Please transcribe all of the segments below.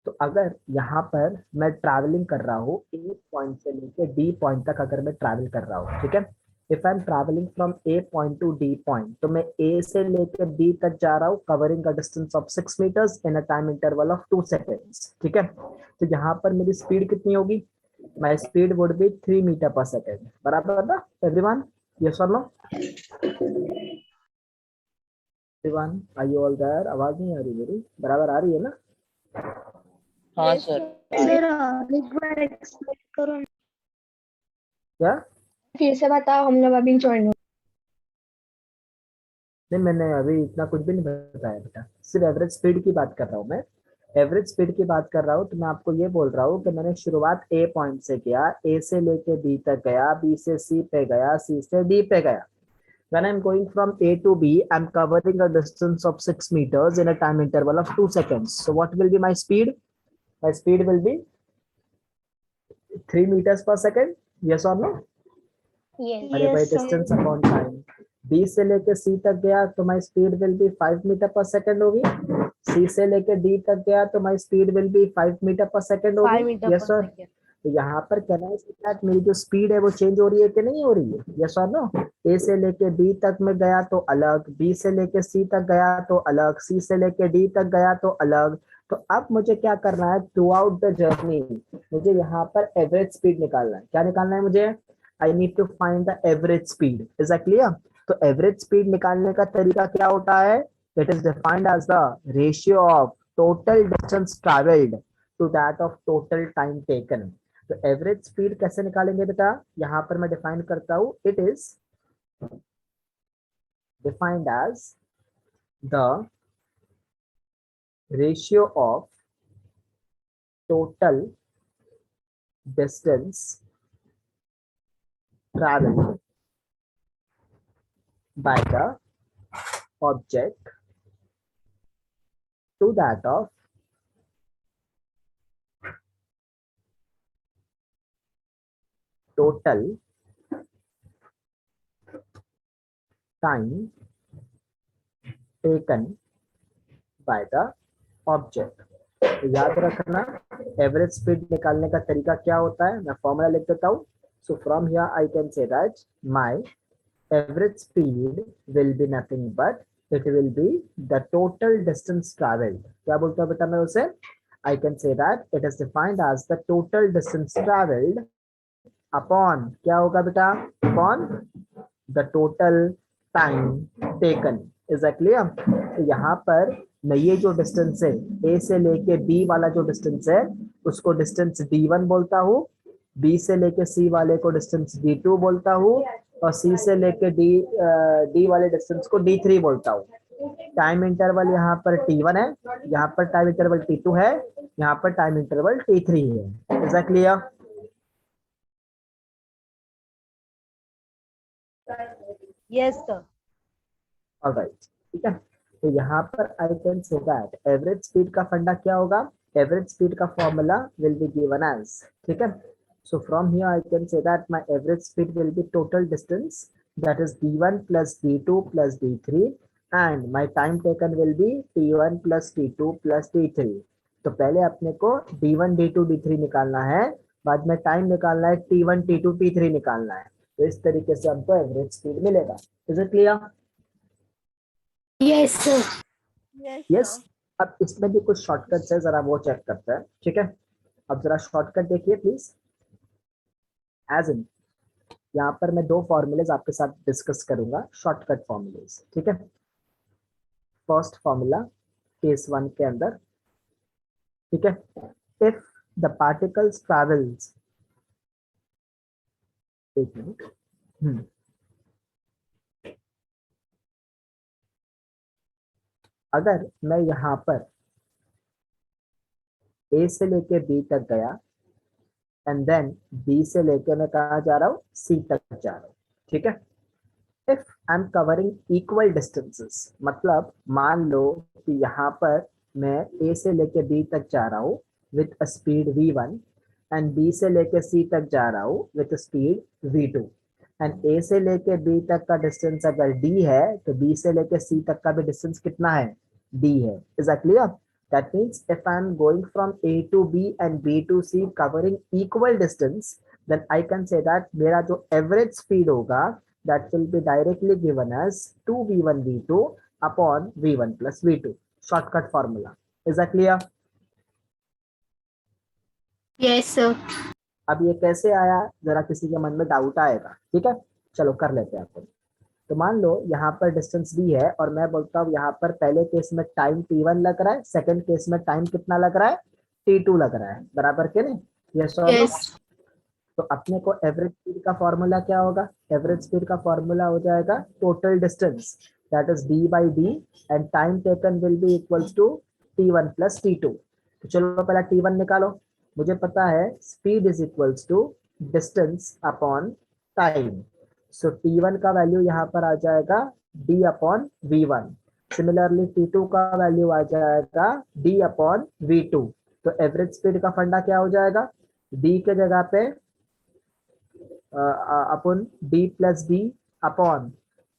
तो अगर यहाँ पर मैं ट्रैवलिंग कर रहा हूँ ए पॉइंट से लेके डी पॉइंट तक, अगर मैं ट्रैवल कर रहा हूँ, ठीक है, if I am travelling from A point two D point, तो मैं ए से लेके बी तक जा रहा हूँ covering a distance of 6 metres in a time interval of 2 seconds, ठीक है। तो यहाँ पर मेरी स्पीड कितनी होगी? My speed would be 3 metre per second, बराबर ना एवरीवन? यस और no everyone? Are you all there? आवाज नहीं आ रही मेरी? बराबर आ रही है ना? हाँ सर। सर एक बार एक्सप्लेन करो। क्या? फिर से बताओ, हम लोग अभी ज्वाइन। नहीं, मैंने अभी इतना कुछ भी नहीं बताया बेटा, सिर्फ एवरेज स्पीड की बात कर रहा हूँ मैं। एवरेज स्पीड की बात कर रहा हूँ, तो मैं आपको ये बोल रहा हूँ कि मैंने शुरुआत ए पॉइंट से किया, ए से लेके बी तक गया, बी से सी पे गया, सी से डी पे गया। When I'm going from A to B, I'm covering a distance of 6 meters in a time interval of 2 seconds. So what will be my speed? My speed will be 3 meters per second. Yes or no? अरे भाई, distance upon time. B से लेके सी तक गया तो my speed will be 5 metre per second होगी। C से लेके डी तक गया तो my speed will be 5 metre per second होगी। Yes sir. तो यहाँ पर कहना है कि मेरी जो स्पीड है वो चेंज हो रही है कि नहीं हो रही है? यस और नो? ए से लेके बी तक में गया तो अलग, बी से लेके सी तक गया तो अलग, सी से लेके डी तक गया तो अलग। तो अब मुझे क्या करना है? थ्रू आउट द जर्नी मुझे यहाँ पर एवरेज स्पीड निकालना है। क्या निकालना है मुझे? I need to find the average speed. Is that clear? तो average speed निकालने का तरीका क्या होता है? It is defined as the ratio of total distance traveled to that of total time taken. तो average speed कैसे निकालेंगे बेटा? यहाँ पर मैं डिफाइन करता हूँ। It is defined as the ratio of total distance traveled by the object to that of total time taken by the object। तो याद रखना, एवरेज स्पीड निकालने का तरीका क्या होता है? मैं फॉर्मूला लिख देता हूँ। So from here I can say that my average speed will be nothing but it will be the total distance travelled. क्या बोलता हूँ बेटा मैं उसे? I can say that it is defined as the total distance travelled upon, क्या होगा बेटा? Upon the total time taken. Is that clear? तो यहाँ पर मैं ये जो डिस्टेंस है ए से लेके बी वाला जो डिस्टेंस है उसको डिस्टेंस D1 बोलता हूँ, बी से लेके सी वाले को डिस्टेंस D2 बोलता हूँ, और सी से लेके डी वाले डिस्टेंस को D3 बोलता हूँ। टाइम इंटरवल यहाँ पर T1 है, यहाँ पर टाइम इंटरवल T2 है, यहाँ पर टाइम इंटरवल T3 है। Is that clear? Yes sir. Alright, ठीक है। तो यहाँ पर I can say that average speed का फंडा क्या होगा? एवरेज स्पीड का formula will be given as, ठीक है। So from here I can say that my average speed will be total distance that is D1 plus D2 plus D3 and my time taken will be T1 plus T2 plus D3। तो पहले अपने को D1 D2 D3 निकालना है, बाद में time निकालना है T1 T2 T3 निकालना है। तो इस तरीके से हमको एवरेज स्पीड मिलेगा। Is it clear? Yes sir. Yes. अब इसमें भी कुछ शॉर्टकट्स है, जरा वो चेक करते हैं, ठीक है। अब जरा शॉर्टकट देखिए प्लीज। एज इन यहाँ पर मैं दो फॉर्मूलेज आपके साथ डिस्कस करूंगा, शॉर्टकट फॉर्मूलेज, ठीक है। फर्स्ट फॉर्मूला केस 1 के अंदर, ठीक है। इफ द पार्टिकल्स ट्रैवल्स, एक मिनट, अगर मैं यहाँ पर ए से लेके बी तक गया एंड देन बी से लेके मैं कहा जा रहा हूँ? सी तक जा रहा हूँ, ठीक है। If I am covering equal distances, मतलब मान लो कि यहाँ पर मैं ए से लेके बी तक जा रहा हूँ with a speed V1 and B से लेके सी तक जा रहा हूँ विथ स्पीड V2 एंड ए से लेके बी तक का डिस्टेंस अगर D है तो बी से लेके सी तक का भी डिस्टेंस कितना है? D है। Is that clear? That means if I'm going from A to B and B to C covering equal distance, then I can say that मेरा जो average speed होगा that will be directly given as 2v1 v2 upon v1 plus v2. Shortcut formula. Is that clear? Yes, sir. अब ये कैसे आया, जरा किसी के मन में डाउट आएगा, ठीक है, चलो कर लेते हैं आपको। तो मान लो यहाँ पर डिस्टेंस दी है और मैं बोलता हूँ यहाँ पर पहले केस में टाइम t1 लग रहा है, सेकंड केस में टाइम कितना लग रहा है, t2 लग रहा है, बराबर के नहीं? यस और नो? तो अपने को एवरेज स्पीड का फॉर्मूला क्या होगा? एवरेज स्पीड का फॉर्मूला हो जाएगा total distance, that is d by d, and time taken will be equals to t1 plus t2। तो चलो पहला t1 निकालो। मुझे पता है speed is equals to distance upon time, so t1 का वैल्यू यहाँ पर आ जाएगा d upon v1। Similarly t2 का वैल्यू आ जाएगा d अपॉन v2। तो एवरेज स्पीड का फंडा क्या हो जाएगा? d के जगह पे अपन d plus D upon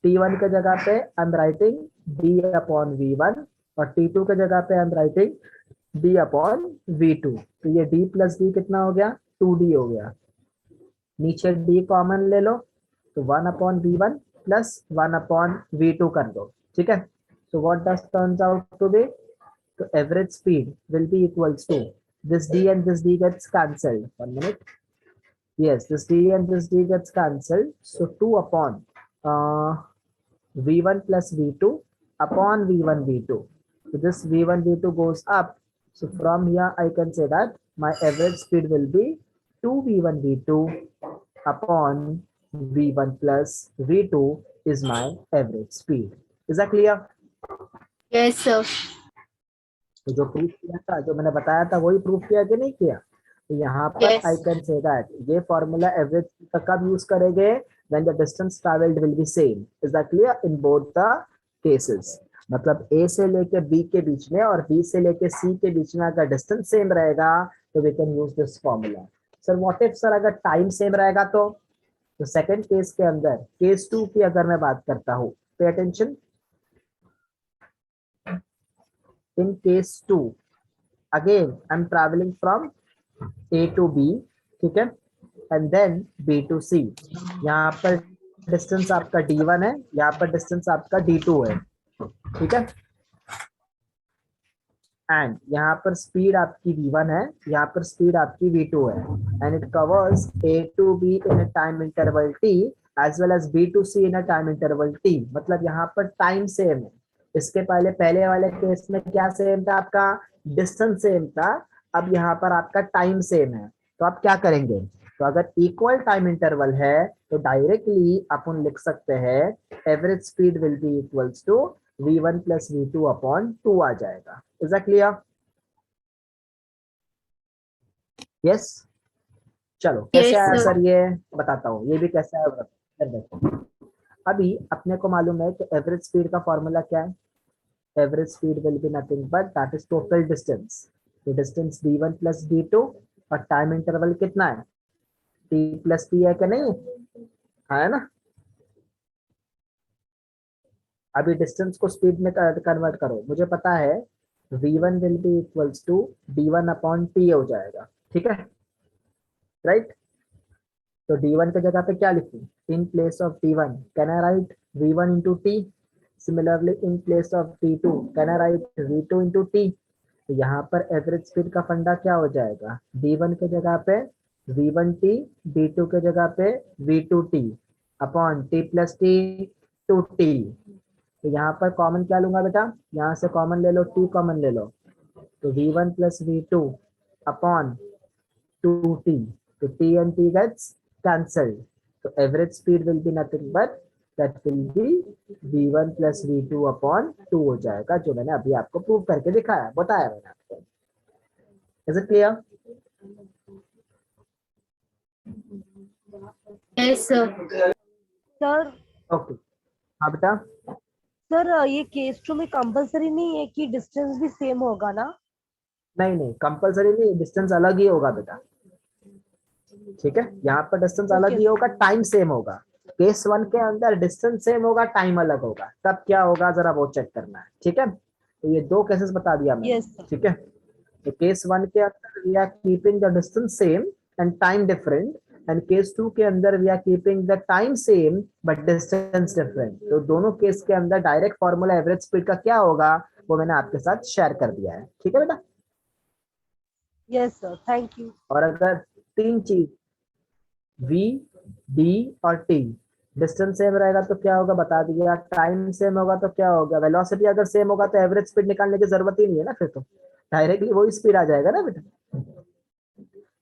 t1 के जगह पे I am writing d upon v1 और t2 के जगह पे I am writing d upon v2। तो ये d प्लस डी कितना हो गया? 2d हो गया। नीचे d कॉमन ले लो तो 1 upon v1 plus 1 upon v2 कर दो, ठीक है। So what does turns out to be? तो average speed will be equals to this d and this d gets cancelled. 1 minute. Yes, this d and this d gets cancelled. So 2 upon v1 plus v2 upon v1 v2. So this v1 v2 goes up. So from here I can say that my average speed will be 2 v1 v2 upon v1 plus v2 is my average speed. Is that clear? Yes, sir. तो जो proof किया था, जो मैंने बताया था, वही proof किया कि नहीं किया? तो यहाँ पर Yes. I can say that ये फॉर्मूला एवरेज का कब यूज करेंगे? When the distance travelled will be same. Is that clear? In both the cases, मतलब ए से लेके बी के बीच में और बी से लेके सी के बीच में अगर डिस्टेंस सेम रहेगा तो we can use this formula. Sir what if sir अगर टाइम सेम रहेगा तो सेकंड केस के अंदर, केस 2 की अगर मैं बात करता हूँ, pay attention. In case 2, again I'm traveling from A to B, ठीक है, and then B to C। यहाँ पर डिस्टेंस आपका D1 है, यहाँ पर डिस्टेंस आपका D2 है, ठीक है, एंड यहाँ पर स्पीड आपकी V1 है, यहाँ पर स्पीड आपकी V2 है, and it covers A to B in a time interval T as well as B to C in a time interval T। मतलब यहाँ पर टाइम सेम है। इसके पहले वाले केस में क्या सेम था? आपका डिस्टेंस सेम था। अब यहाँ पर आपका टाइम सेम है, तो आप क्या करेंगे? तो अगर इक्वल टाइम इंटरवल है तो डायरेक्टली अपन लिख सकते हैं average speed will be equals to v1 plus v2 upon 2 आ जाएगा। Is that clear? यस। चलो कैसे Yes, आया sir. सर, ये बताता हूँ, ये भी कैसे आया देखो। अभी अपने को मालूम है कि एवरेज स्पीड का फॉर्मूला क्या है? Average speed will be nothing but that is total distance. तो डिस्टेंस d1 प्लस d2 और टाइम इंटरवल कितना है? t प्लस t है कि नहीं? है ना? अभी डिस्टेंस को स्पीड में कन्वर्ट करो। मुझे पता है v1 will be equals to d1 upon t हो जाएगा, ठीक है, राइट? तो d1 के जगह पे क्या लिखूं? In place of d1 can I right v1 into T. Similarly in place of t2 can I right v2 into T. तो यहाँ पर एवरेज स्पीड का फंडा क्या हो जाएगा? d1 के जगह पे v1t, d2 के जगह पे v2t upon t plus T two T. तो यहाँ पर कॉमन क्या लूंगा बेटा? यहाँ से कॉमन ले लो, t कॉमन ले लो, तो v1 plus v2 upon 2t। तो t and t gets cancelled. So average speed will be nothing but that will be v1 plus v2 upon 2 हो जाएगा, जो मैंने अभी आपको प्रूव करके दिखाया, बताया मैंने आपको। Is it clear? Yes, sir. Sir Okay. हाँ बेटा। सर ये केस 2 में कंपलसरी नहीं है कि डिस्टेंस भी सेम होगा ना? नहीं कंपलसरी नहीं, डिस्टेंस अलग ही होगा बेटा, ठीक है। यहाँ पर डिस्टेंस अलग ही होगा, टाइम सेम होगा। केस 1 के अंदर डिस्टेंस सेम होगा, टाइम अलग होगा, तब क्या होगा जरा वो चेक करना है, ठीक है। तो ये दो केसेस बता दिया मैंने, Yes, sir. ठीक है। तो केस 1 के अंदर we are keeping the distance same and time different, and case 2 के अंदर we are keeping the time same but distance different. तो दोनों केस के अंदर डायरेक्ट फॉर्मूला एवरेज स्पीड का क्या होगा वो मैंने आपके साथ शेयर कर दिया है, ठीक है बेटा। Yes, sir. Thank you. और अगर तीन चीज v d और t डिस्टेंस सेम रहेगा तो क्या होगा बता दिया, टाइम सेम होगा तो क्या होगा, वेलोसिटी अगर सेम होगा तो एवरेज स्पीड निकालने की जरूरत ही नहीं है ना, फिर तो डायरेक्टली वही स्पीड आ जाएगा ना बेटा।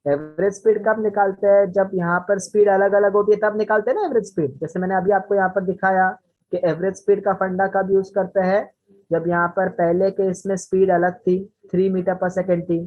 एवरेज स्पीड कब निकालते हैं, जब यहाँ पर स्पीड अलग अलग होती है तब निकालते हैं ना एवरेज स्पीड। जैसे मैंने अभी आपको यहाँ पर दिखाया कि एवरेज स्पीड का फंडा कब यूज करते हैं, जब यहाँ पर पहले केस में स्पीड अलग थी 3 मीटर पर सेकेंड थी,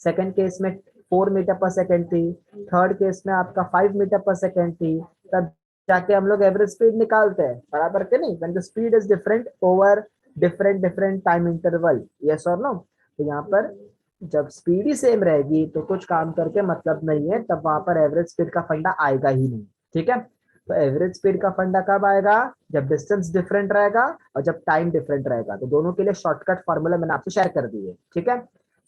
सेकेंड केस में 4 मीटर पर सेकेंड थी, थर्ड केस में आपका 5 मीटर पर सेकेंड थी, तब जाके हम लोग एवरेज स्पीड निकालते हैं, बराबर के नहीं। When the speed is different over different different time interval, yes और नो। तो यहाँ पर जब स्पीड ही सेम रहेगी तो कुछ काम करके मतलब नहीं है, तब वहां पर एवरेज स्पीड का फंडा आएगा ही नहीं, ठीक है। तो एवरेज स्पीड का फंडा कब आएगा, जब डिस्टेंस डिफरेंट रहेगा और जब टाइम डिफरेंट रहेगा। तो दोनों के लिए शॉर्टकट फॉर्मूला मैंने आपसे शेयर कर दिए, ठीक है।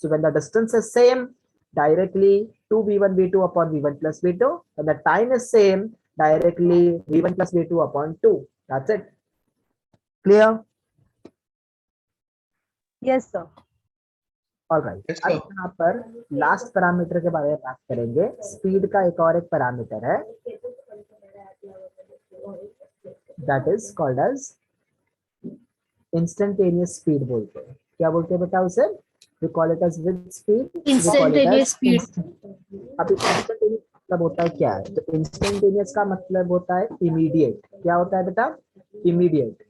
So when the distance is same directly 2v1 v2 upon v1 plus v2, and the time is same, directly v1 plus v2 upon 2. That's it. Clear? Yes, sir. Alright, Yes, अब sir. यहाँ पर last parameter के बारे में बात करेंगे। Speed का एक और एक पैरामीटर है, that is called as instantaneous speed बोलते हैं। क्या बोलते हैं बेटा उसे, we call it as with speed, Instantaneous speed. अब इंस्टेंटेनियस मतलब होता है क्या है, तो इंस्टेंटेनियस का मतलब होता है इमीडिएट। क्या होता है बेटा, इमीडिएट,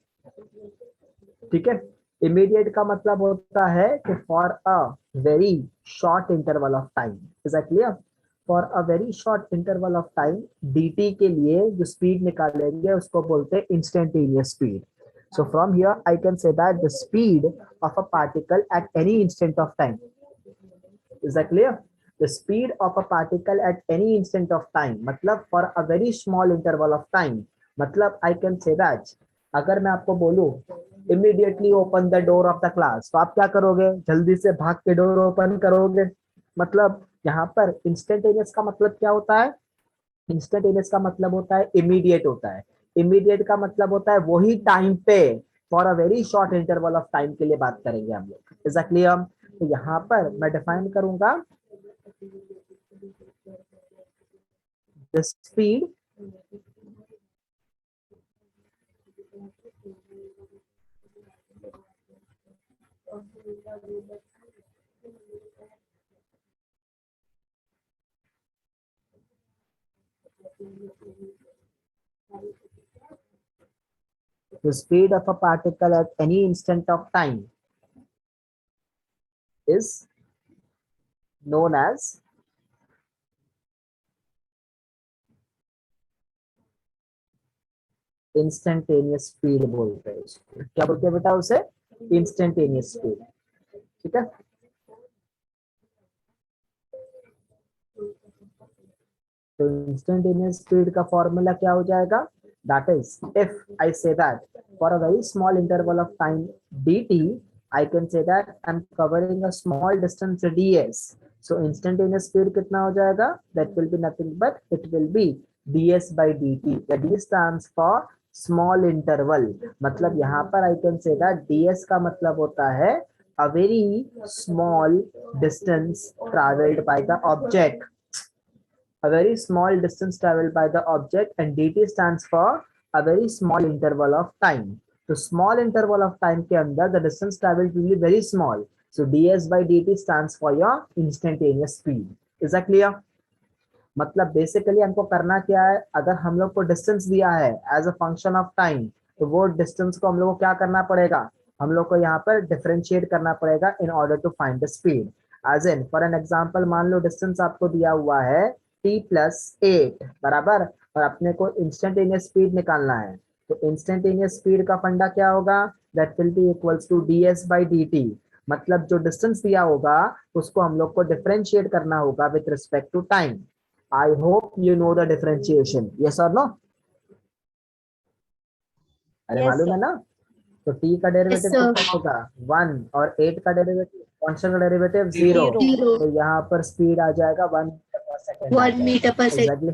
ठीक है। इमीडिएट का मतलब होता है कि for a very short interval of time, is that clear. For a very short interval of time dt के लिए जो स्पीड निकालेंगे उसको बोलते हैं instantaneous speed. So from here I can say that the speed of a particle at any instant of time, is that clear? The speed of a particle at any instant of time, मतलब for a very small interval of time, मतलब I can say that अगर मैं आपको बोलूं immediately open the door of the class, तो आप क्या करोगे, जल्दी से भाग के डोर ओपन करोगे। मतलब यहाँ पर इंस्टेंटेनियस का मतलब क्या होता है, इंस्टेंटेनियस का मतलब होता है इमीडिएट होता है। इमीडिएट का मतलब होता है वही टाइम पे, for a very short interval of time के लिए बात करेंगे हम लोग, इज दैट क्लियर। तो यहाँ पर मैं डिफाइन करूंगा the speed the speed of a particle at any instant of time is known as instantaneous speed बोलते हैं उसको। क्या बोलते हैं बेटा उसे, इंस्टेंटेनियस स्पीड, ठीक है। तो इंस्टेंटेनियस स्पीड का फॉर्मूला क्या हो जाएगा, that is if I say that for a very small interval of time dt, I can say that I am covering a small distance ds। So instantaneous speed कितना हो जाएगा, that will be nothing but it will B ds by dt। The d stands for small interval, मतलब यहाँ पर I can say that ds का मतलब होता है a very small distance traveled by the object, a very small distance traveled by the object, and dt stands for a very small interval of time। तो small interval of time के अंदर the distance traveled will be very small, so ds by dt stands for your instantaneous speed। is that clear? मतलब basically हमको करना क्या है, अगर हम लोग को डिस्टेंस दिया है as a function of time, तो वो डिस्टेंस को हम लोग को क्या करना पड़ेगा, हम लोग को यहाँ पर डिफरेंशिएट करना पड़ेगा in order to find the speed. As in for an example, मान लो डिस्टेंस आपको दिया हुआ है t+8 बराबर, और अपने को इंस्टेंटेनियस स्पीड निकालना है। तो इंस्टेंटेनियस स्पीड का फंडा क्या होगा, that will be equals to ds by dt। मतलब जो डिस्टेंस दिया होगा उसको हम लोग को डिफरेंशिएट करना होगा with respect to time. I hope you know the differentiation. Yes or no? अरे Yes, मालूम है sir. ना, तो t का डेरिवेटिव Yes, sir. कितना होगा 1 और 8 का डेरिवेटिव कांस्टेंट का डेरिवेटिव 0। Zero. Zero. तो यहाँ पर स्पीड आ जाएगा 1 मीटर पर सेकंड आ 1 meter जाएगा per second. एग्जैक्टली।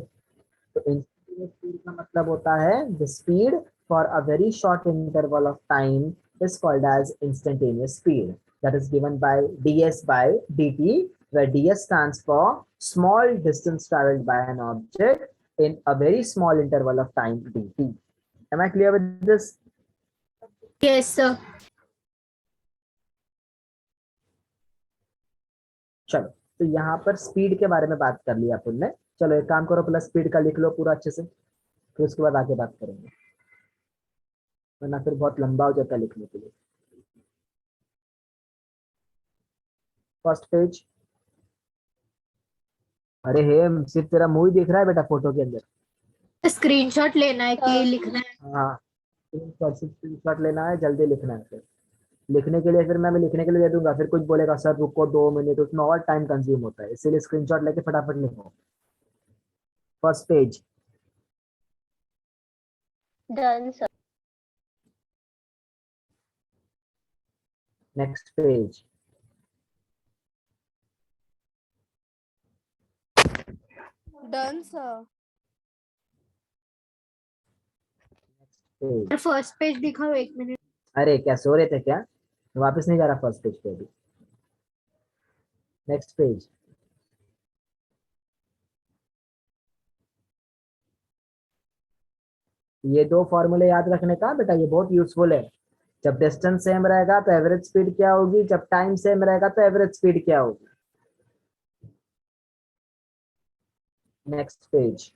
तो इंस्टेंटेनियस स्पीड का मतलब होता है the speed for a very short interval of time is called as instantaneous speed, that is given by ds by dt, where ds stands for small distance traveled by an object in a very small interval of time dt. Am I clear with this? Yes, sir. चलो, तो यहाँ पर speed के बारे में बात कर लिया अपन ने। चलो एक काम करो, प्लस स्पीड का लिख लो पूरा अच्छे से, फिर उसके बाद आगे बात करेंगे, वरना फिर बहुत लंबा हो जाता है लिखने के लिए। First page. अरे हेम, सिर्फ तेरा मुंह ही दिख रहा है बेटा फोटो के अंदर। स्क्रीनशॉट लेना है कि लिखना है? हाँ, स्क्रीनशॉट लेना है, जल्दी लिखना है। फिर लिखने के लिए फिर मैं लिखने के लिए दे दूंगा, फिर कुछ बोलेगा सर रुको 2 मिनट, उसमें और टाइम कंज्यूम होता है, इसीलिए स्क्रीनशॉट लेके फटाफट लिखो। First page. Done, sir. Next page. Done, sir. Page. First page दिखाओ 1 मिनट। अरे क्या सो रहे थे क्या? वापस नहीं जा रहा फर्स्ट पेज पे अभी। Next page. ये 2 फॉर्मूले याद रखने का बेटा, ये बहुत यूजफुल है। जब डिस्टेंस सेम रहेगा तो एवरेज स्पीड क्या होगी, जब टाइम सेम रहेगा तो एवरेज स्पीड क्या होगी। Next page.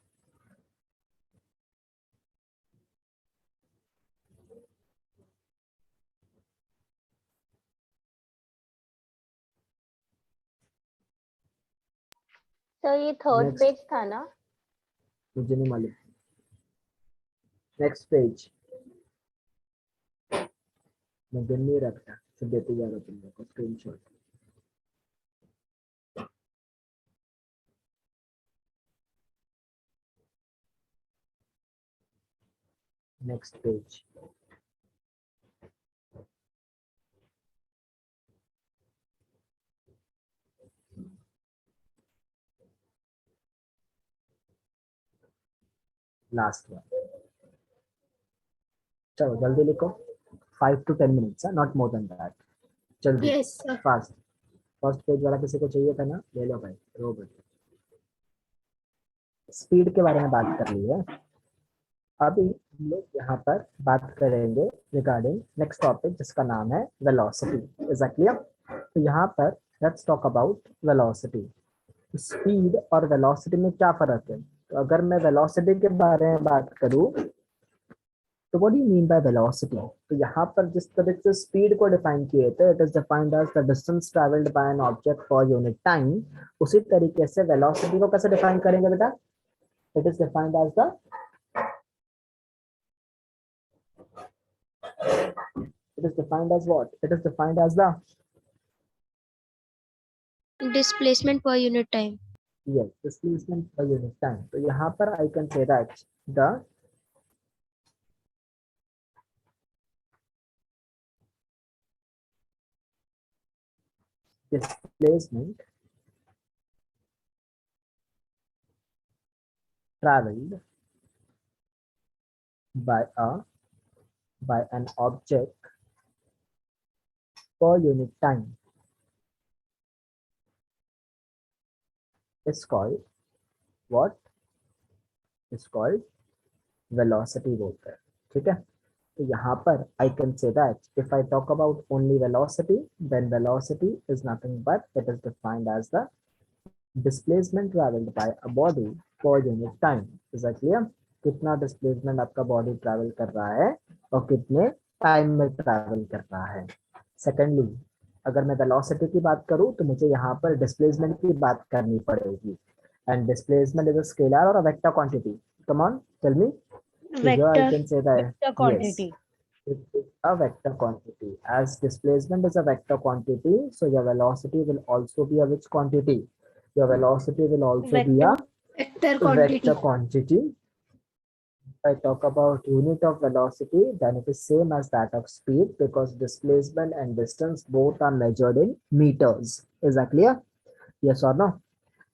सर ये थर्ड Next. पेज था ना? मुझे नहीं मालूम। Next page. मैं दिन नहीं रखता, सिर्फ देते जा रहा तुम लोग को screenshot. Next page. Last one. चलो जल्दी लिखो, 5 to 10 minutes, not more than that. जल्दी yes sir. Fast. First page वाला किसी को चाहिए था ना, ले लो भाई, रोबोट। स्पीड के बारे में बात कर ली है। अभी हम लोग यहाँ पर बात करेंगे रिगार्डिंग नेक्स्ट टॉपिक जिसका नाम है वेलोसिटी। Is that clear? तो यहाँ पर let's talk about velocity. Speed और वेलोसिटी में क्या फर्क है? तो अगर मैं वेलोसिटी के बारे में बात करूँ तो what do you mean by velocity? तो यहाँ पर जिस तरह से स्पीड को डिफाइन किए थे, it is defined as the distance travelled by an object for unit time, उसी तरीके से वेलोसिटी को कैसे डिफाइन करेंगे बेटा? It is defined as the it is defined as what? It is defined as the displacement per unit time. yes, displacement per unit time. तो यहाँ पर I can say that the displacement traveled by an object per unit time is called what? Is called velocity बोलते हैं, ठीक है? तो यहाँ पर I can say that if I talk about only velocity, then velocity is nothing but it is defined as the displacement traveled by a body per unit time. Is that clear? कितना displacement आपका body travel कर रहा है और कितने time में travel कर रहा है। सेकेंडली, अगर मैं वेलोसिटी की बात करूं तो मुझे यहाँ पर डिस्प्लेसमेंट की बात करनी पड़ेगी, and displacement is a scalar or a vector quantity. Come on tell me. Vector. I can say that Vector quantity. yes, it is a vector quantity. As displacement is a vector quantity, so your velocity will also be a which quantity? Your velocity will also be a vector quantity. vector quantity. I talk about unit of velocity, then it is same as that of speed because displacement and distance both are measured in meters. Is that clear? Yes or no?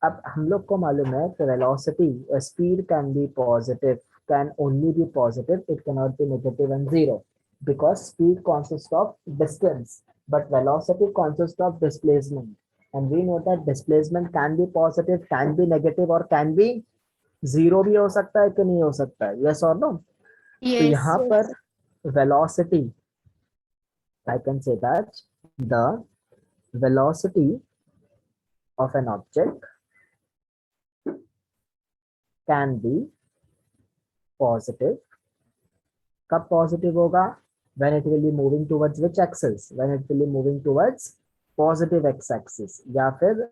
अब हम लोग को मालूम है कि velocity, speed can be positive, can only be positive, it cannot be negative and zero because speed consists of distance, but velocity consists of displacement, and we know that displacement can be positive, can be negative, or can be zero भी हो सकता है कि नहीं हो सकता है. Yes और नो? तो Yes. यहाँ पर velocity, I can say that the velocity of an object can be positive. कब positive होगा? When it will be moving towards which axis? When it will be moving towards positive x axis, या फिर